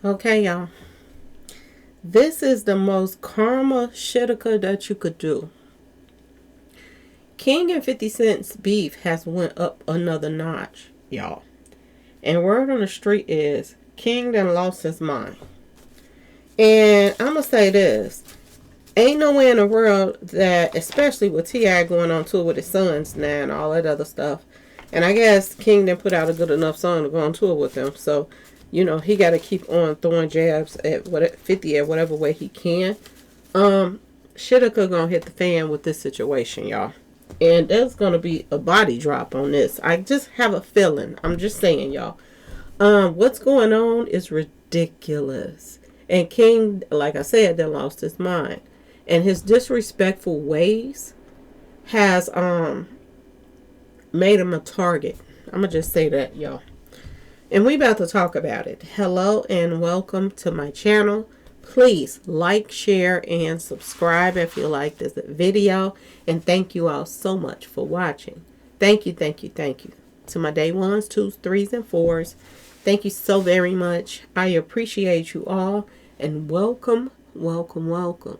Okay, y'all. This is the most karma shitika that you could do. King and 50 Cent's beef has went up another notch, y'all. And word on the street is King done lost his mind. And I'm going to say this. Ain't no way in the world that, especially with T.I. going on tour with his sons now and all that other stuff. And I guess King didn't put out a good enough song to go on tour with him. So, he got to keep on throwing jabs at 50 at whatever way he can. Shitika gonna hit the fan with this situation, y'all. And there's gonna be a body drop on this. I just have a feeling. I'm just saying, y'all. What's going on is ridiculous. And King, like I said, then lost his mind. And his disrespectful ways has made him a target. I'm gonna just say that, y'all. And we about to talk about it. Hello and welcome to my channel. Please like, share, and subscribe if you like this video. And thank you all so much for watching. Thank you, thank you, thank you. To my day ones, twos, threes, and fours. Thank you so very much. I appreciate you all. And welcome, welcome, welcome.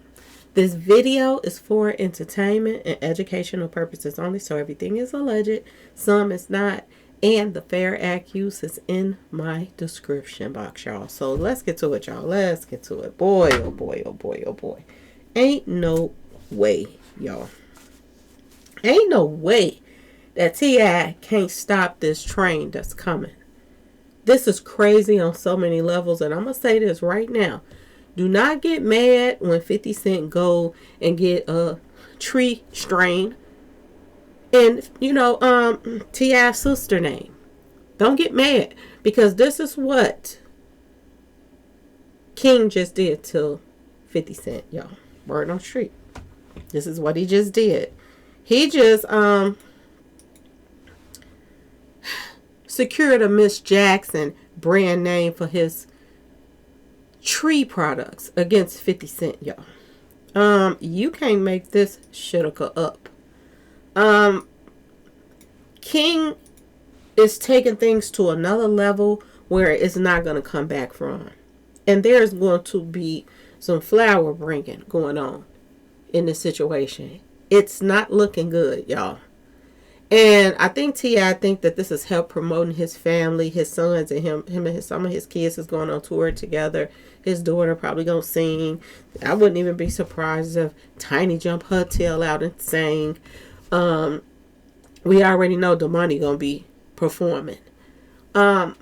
This video is for entertainment and educational purposes only. So everything is alleged. Some is not. And the Fair Act use is in my description box, y'all. So let's get to it, y'all. Let's get to it. Boy, oh boy, oh boy, oh boy. Ain't no way, y'all. Ain't no way that T.I. can't stop this train that's coming. This is crazy on so many levels. And I'm going to say this right now. Do not get mad when 50 Cent go and get a tree strain. And, T.I.'s sister name. Don't get mad. Because this is what King just did to 50 Cent, y'all. Word on the street. This is what he just did. He just secured a Miss Jackson brand name for his tree products against 50 Cent, y'all. You can't make this shitika up. King is taking things to another level where it's not going to come back from. And there's going to be some flower bringing going on in this situation. It's not looking good, y'all. And I think T.I. think that this has helped promoting his family, his sons, and him and some of his kids is going on tour together. His daughter probably gonna sing. I wouldn't even be surprised if Tiny jump her tail out and sang. We already know Damani gonna be performing. Boy,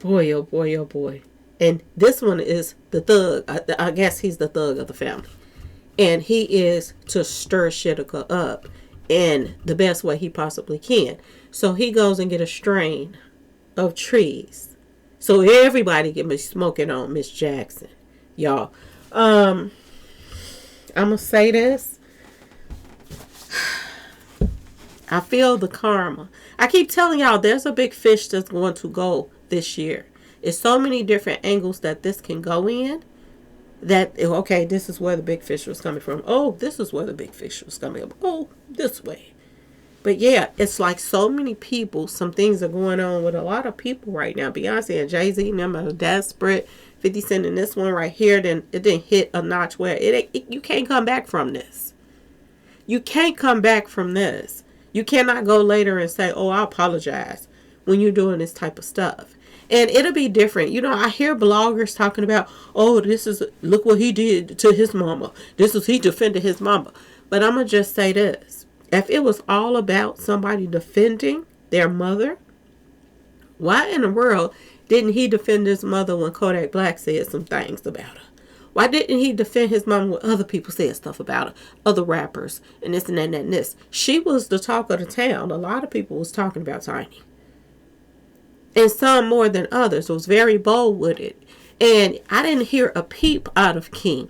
oh boy, oh boy. And this one is the thug. I guess he's the thug of the family. And he is to stir Shitika up in the best way he possibly can. So he goes and get a strain of trees. So everybody can be smoking on Miss Jackson. Y'all. I'm going to say this. I feel the karma. I keep telling y'all there's a big fish that's going to go this year. It's so many different angles that this can go in. That, okay, this is where the big fish was coming from. Oh, this is where the big fish was coming from. Oh, this way. But yeah, it's like so many people, some things are going on with a lot of people right now. Beyonce and Jay-Z, them are desperate. 50 Cent in this one right here, then it didn't hit a notch where you can't come back from this. You can't come back from this. You cannot go later and say, oh, I apologize when you're doing this type of stuff. And it'll be different. I hear bloggers talking about, oh, look what he did to his mama. He defended his mama. But I'm going to just say this. If it was all about somebody defending their mother, why in the world didn't he defend his mother when Kodak Black said some things about her? Why didn't he defend his mom when other people said stuff about her? Other rappers and this and that and this. She was the talk of the town. A lot of people was talking about Tiny. And some more than others was very bold with it. And I didn't hear a peep out of King.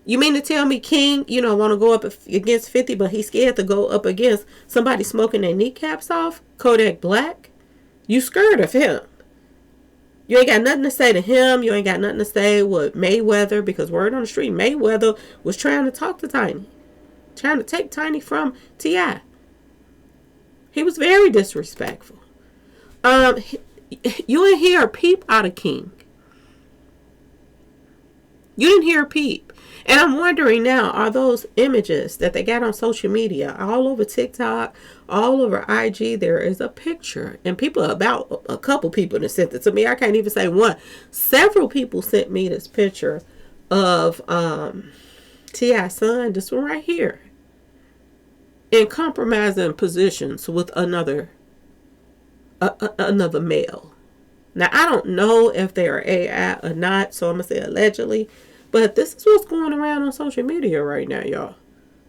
You mean to tell me King, want to go up against 50, but he's scared to go up against somebody smoking their kneecaps off? Kodak Black? You scared of him. You ain't got nothing to say to him. You ain't got nothing to say with Mayweather, because word on the street, Mayweather was trying to talk to Tiny. Trying to take Tiny from T.I. He was very disrespectful. You ain't hear a peep out of King. You didn't hear a peep. And I'm wondering now, are those images that they got on social media, all over TikTok, all over IG, there is a picture. And people, about a couple people that sent it to me. I can't even say one. Several people sent me this picture of T.I.'s son, this one right here, in compromising positions with another male. Now, I don't know if they are AI or not, so I'm going to say allegedly. But this is what's going around on social media right now, y'all.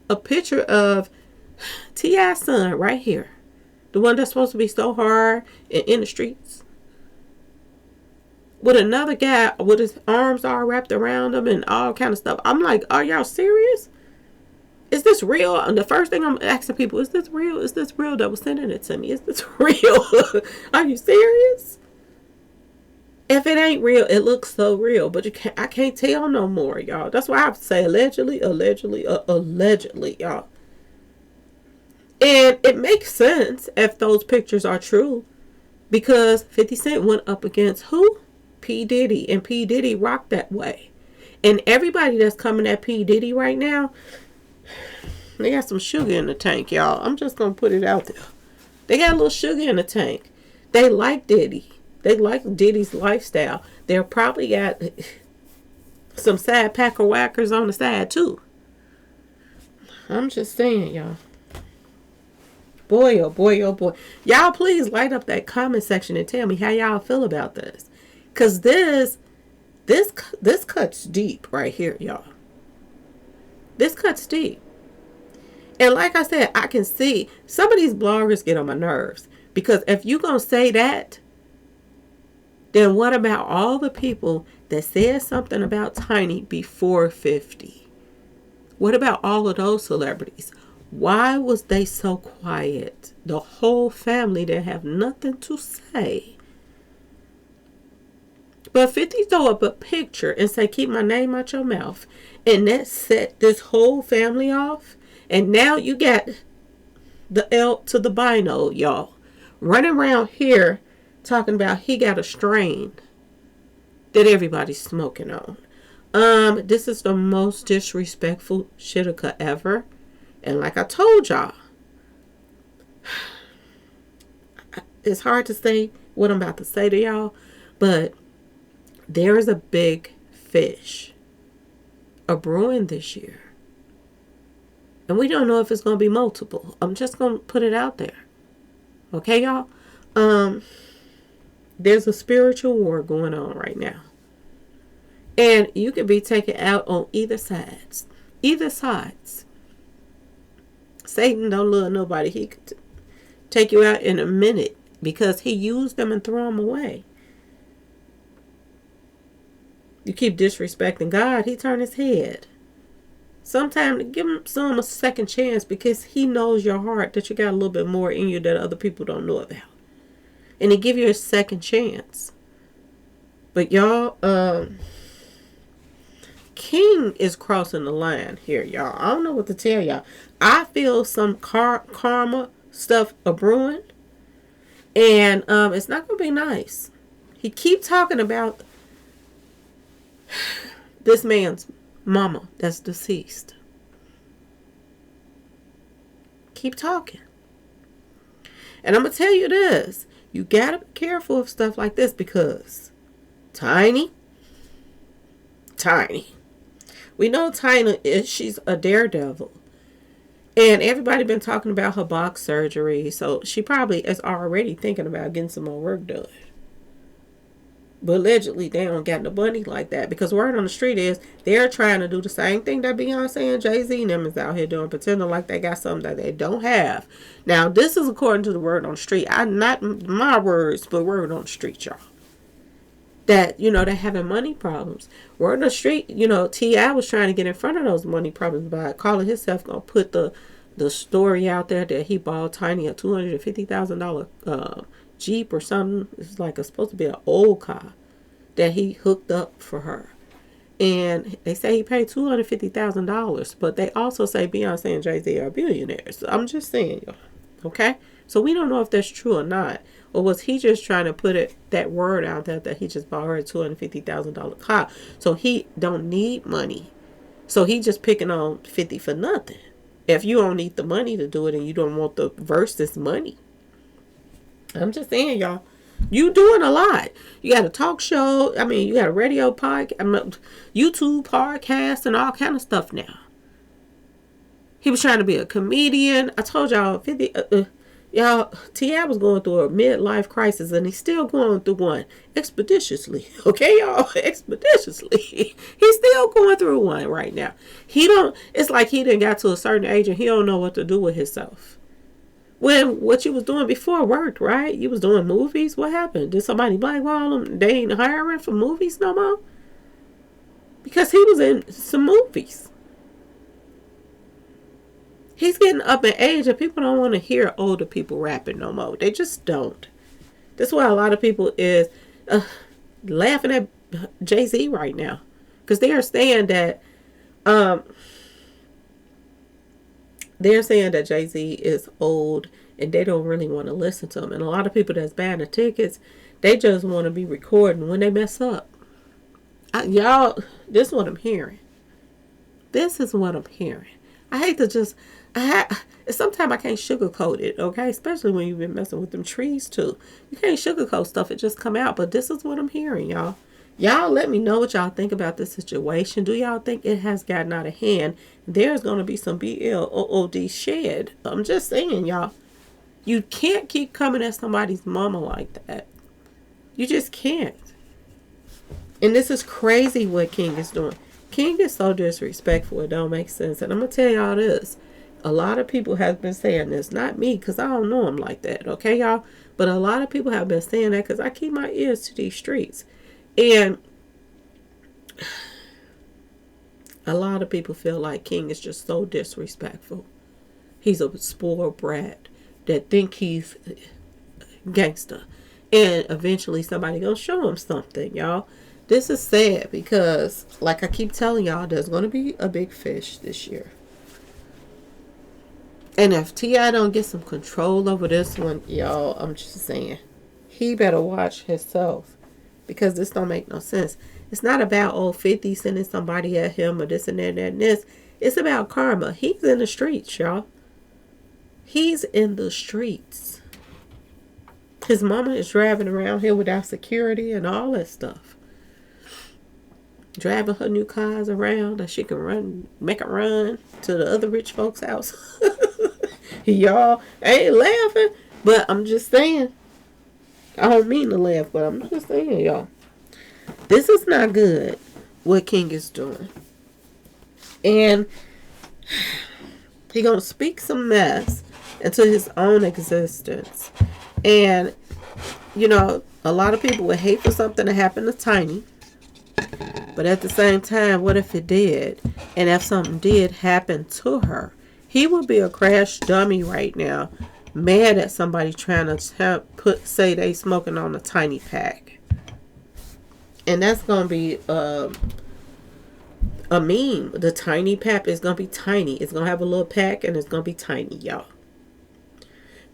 A picture of T.I.'s son right here. The one that's supposed to be so hard and in the streets. With another guy with his arms all wrapped around him and all kind of stuff. I'm like, are y'all serious? Is this real? And the first thing I'm asking people, is this real? Is this real that was sending it to me? Is this real? Are you serious? If it ain't real, it looks so real, but I can't tell no more, y'all. That's why I have to say allegedly, y'all. And it makes sense if those pictures are true, because 50 Cent went up against who? P. Diddy, and P. Diddy rocked that way. And everybody that's coming at P. Diddy right now, they got some sugar in the tank, y'all. I'm just going to put it out there. They got a little sugar in the tank. They like Diddy. They like Diddy's lifestyle. They'll probably got some side packer whackers on the side too. I'm just saying, y'all. Boy, oh boy, oh boy. Y'all please light up that comment section and tell me how y'all feel about this. Because this cuts deep right here, y'all. This cuts deep. And like I said, I can see some of these bloggers get on my nerves. Because if you're going to say that, then what about all the people that said something about Tiny before 50? What about all of those celebrities? Why was they so quiet? The whole family didn't have nothing to say. But 50 throw up a picture and say, keep my name out your mouth. And that set this whole family off. And now you got the L to the bino, y'all. Running around here talking about he got a strain that everybody's smoking on. This is the most disrespectful shitka ever. And like I told y'all, it's hard to say what I'm about to say to y'all, but there is a big fish brewing this year. And we don't know if it's going to be multiple. I'm just going to put it out there. Okay, y'all? There's a spiritual war going on right now. And you can be taken out on either sides. Either sides. Satan don't love nobody. He could take you out in a minute because he used them and threw them away. You keep disrespecting God, he turn his head. Sometimes give him some a second chance because he knows your heart, that you got a little bit more in you that other people don't know about. And he give you a second chance. But y'all, King is crossing the line here, y'all. I don't know what to tell y'all. I feel some karma stuff brewing. And it's not going to be nice. He keep talking about this man's mama that's deceased. Keep talking. And I'm going to tell you this. You got to be careful of stuff like this because Tiny. We know Tiny she's a daredevil. And everybody been talking about her box surgery. So she probably is already thinking about getting some more work done. But allegedly, they don't got no money like that. Because word on the street is, they're trying to do the same thing that Beyonce and Jay-Z and them is out here doing. Pretending like they got something that they don't have. Now, this is according to the word on the street. Not my words, but word on the street, y'all. That, they're having money problems. Word on the street, T.I. was trying to get in front of those money problems by calling himself going to put the story out there that he bought Tiny a $250,000 Jeep or something. It's like it's supposed to be an old car that he hooked up for her. And they say he paid $250,000. But they also say Beyonce and Jay-Z are billionaires. So I'm just saying, y'all. Okay? So we don't know if that's true or not. Or was he just trying to put that word out there that he just bought her a $250,000 car? So he don't need money. So he just picking on 50 for nothing. If you don't need the money to do it and you don't want the versus money. I'm just saying, y'all. You doing a lot. You got a talk show. I mean, you got a radio podcast, YouTube podcast, and all kind of stuff now. He was trying to be a comedian. I told y'all, y'all, T.I. was going through a midlife crisis, and he's still going through one expeditiously. Okay, y'all, expeditiously. He's still going through one right now. It's like he didn't got to a certain age, and he don't know what to do with himself. When what you was doing before worked, right? You was doing movies. What happened? Did somebody blackball him? They ain't hiring for movies no more? Because he was in some movies. He's getting up in age and people don't want to hear older people rapping no more. They just don't. That's why a lot of people is laughing at Jay-Z right now. Because they are saying that Jay-Z is old and they don't really want to listen to him. And a lot of people that's buying the tickets, they just want to be recording when they mess up. Y'all, this is what I'm hearing. This is what I'm hearing. I hate to just... sometimes I can't sugarcoat it, okay? Especially when you've been messing with them trees too. You can't sugarcoat stuff. It just come out. But this is what I'm hearing, y'all. Y'all let me know what y'all think about this situation. Do y'all think it has gotten out of hand? There's going to be some dshed. I'm just saying, y'all. You can't keep coming at somebody's mama like that. You just can't. And this is crazy what King is doing. King is so disrespectful. It don't make sense. And I'm going to tell y'all this. A lot of people have been saying this. Not me, because I don't know him like that. Okay, y'all? But a lot of people have been saying that because I keep my ears to these streets. And a lot of people feel like King is just so disrespectful. He's a spoiled brat that think he's gangster. And eventually somebody gonna show him something, y'all. This is sad because, like I keep telling y'all, there's going to be a big fish this year. And if T.I. don't get some control over this one, y'all, I'm just saying, he better watch himself. Because this don't make no sense. It's not about old 50 sending somebody at him or this and that and this. It's about karma. He's in the streets, y'all. He's in the streets. His mama is driving around here without security and all that stuff. Driving her new cars around that she can make a run to the other rich folks' house. Y'all, I ain't laughing, but I'm just saying. I don't mean to laugh, but I'm just saying, y'all. This is not good, what King is doing. And he gonna speak some mess into his own existence. And, you know, a lot of people would hate for something to happen to Tiny. But at the same time, what if it did? And if something did happen to her? He would be a crash dummy right now. Mad at somebody trying to say they smoking on a Tiny pack. And that's going to be a meme. The Tiny pack is going to be tiny. It's going to have a little pack and it's going to be tiny, y'all.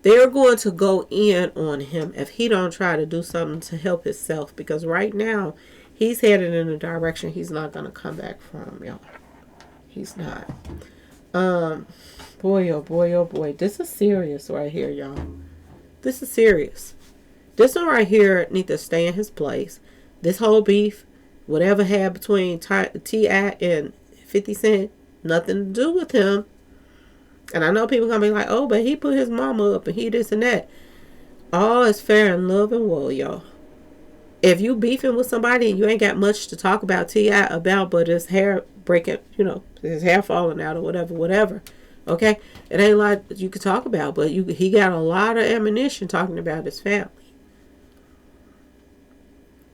They're going to go in on him if he don't try to do something to help himself. Because right now, he's headed in a direction he's not going to come back from, y'all. He's not. Boy, oh boy, oh boy. This is serious right here, y'all. This is serious. This one right here needs to stay in his place. This whole beef, whatever had between T.I. and 50 Cent, nothing to do with him. And I know people going to be like, oh, but he put his mama up and he this and that. All is fair in love and war, y'all. If you beefing with somebody and you ain't got much to talk about T.I. about, but his hair breaking, you know, his hair falling out or whatever. Okay? It ain't a lot that you could talk about, but he got a lot of ammunition talking about his family.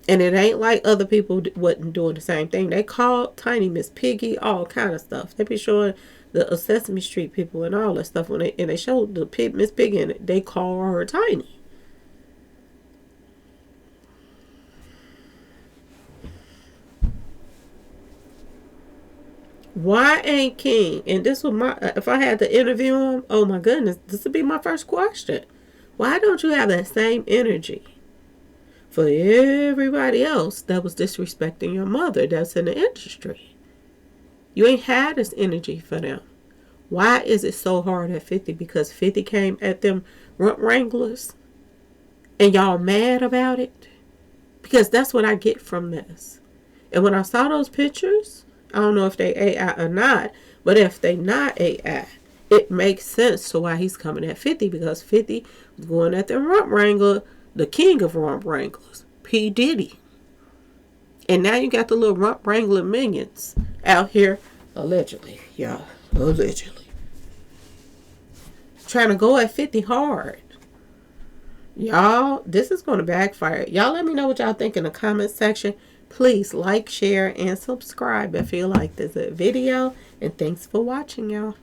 And it ain't like other people wasn't doing the same thing. They called Tiny Miss Piggy, all kind of stuff. They be showing the Sesame Street people and all that stuff when they showed the Miss Piggy and they call her Tiny. Why ain't King? And this was if I had to interview him, oh my goodness, this would be my first question. Why don't you have that same energy for everybody else that was disrespecting your mother that's in the industry? You ain't had this energy for them. Why is it so hard at 50? Because 50 came at them rump wranglers and y'all mad about it? Because that's what I get from this. And when I saw those pictures, I don't know if they AI or not, but if they not AI, it makes sense to why he's coming at 50, because 50 was going at the rump wrangler, the king of rump wranglers, P. Diddy. And now you got the little rump wrangler minions out here, allegedly, y'all, allegedly, trying to go at 50 hard. Y'all, this is going to backfire. Y'all let me know what y'all think in the comment section. Please like, share, and subscribe if you like this video. And thanks for watching, y'all.